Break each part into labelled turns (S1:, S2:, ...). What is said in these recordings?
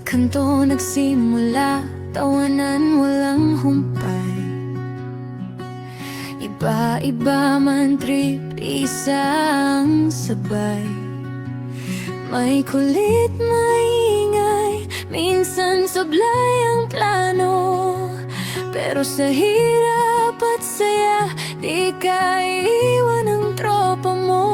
S1: kanto nagsimula, tawanan walang humpay. Iba-iba man trip, isang sabay. May kulit, may ingay, minsan sablay ang plano. Pero sa hirap at saya, di ka iiwan ng tropa mo.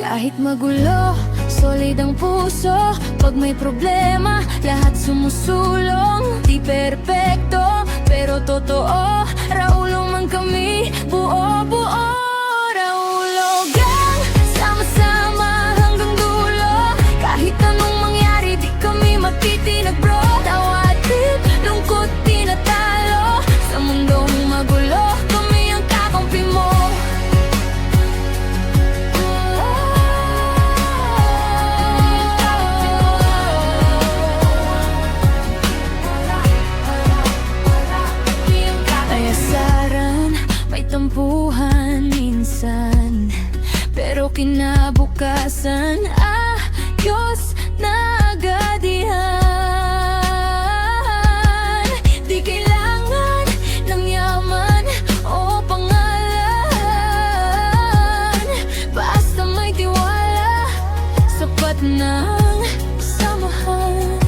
S1: Kahit magulo, solid ang puso. Pag may problema, lahat sumusulong. Di perpekto, pero totoo. Raulo man kami, buo-buo. Raulo gang, sama-sama hanggang dulo. Kahit anong mangyari, di kami matitinag bro. Tawa, trip, lungkot, di natalo. Sa mundong magulo, kami ang kakampi mo. Tampuhan minsan, pero kinabukasan ayos na agad yan. Di kailangan ng yaman o pangalan, basta may tiwala, sapat ng samahan.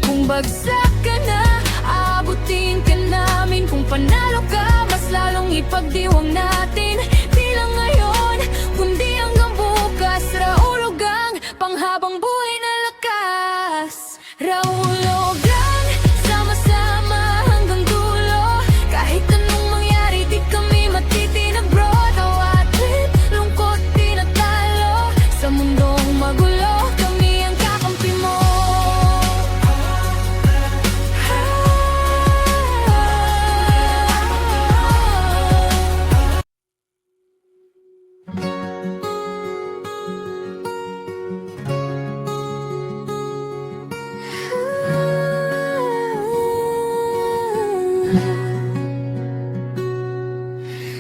S1: Kung bagsak ka na, aabutin ka namin. Kung panalo ka, mas lalong ipagdiwang natin. Di lang ngayon, kundi hanggang bukas. Raulo gang, panghabang buhay na lakas. Raulo gang, sama-sama hanggang dulo. Kahit anong mangyari, di kami matitinag bro. Tawa, trip, lungkot, di natalo. Sa mundong magulo, kami ang kakampi mo.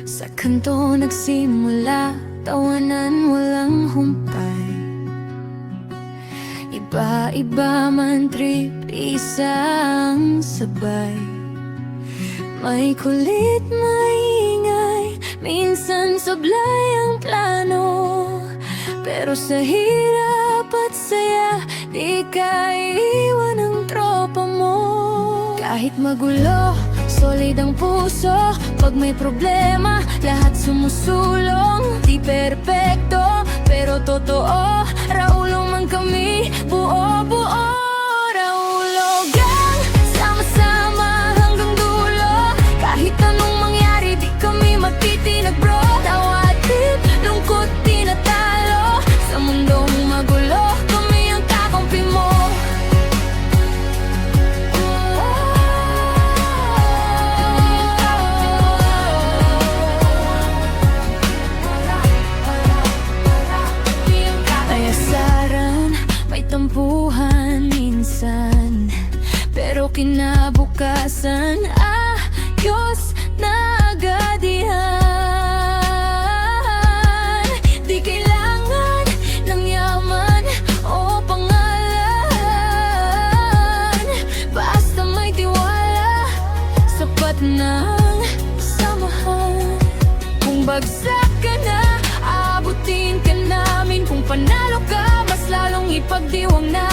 S1: Sa kanto nagsimula, tawanan walang humpay. Iba-iba man trip, isang sabay. May kulit, may ingay, minsan sablay ang plano. Pero sa hirap at saya, di ka iiwan ng tropa mo. Kahit magulo, solid ang puso. Pag may problema, lahat sumusulong. Di perpekto, pero totoo. Raulo man kami, buo-buo. Raulo gang, sama-sama hanggang dulo. Kahit anong mangyari, di kami matitinag bro. Tawa, trip, lungkot, di natalo. Sa mundong magulo, kami ang kakampi mo. Tampuhan minsan, pero kinabukasan ayos na agad yan. Di kailangan ng yaman o pangalan, basta may tiwala, sapat ng samahan. Kung bagsak ka na, aabutin ka namin. Kung panalo ka, mas lalong ipagdiwang na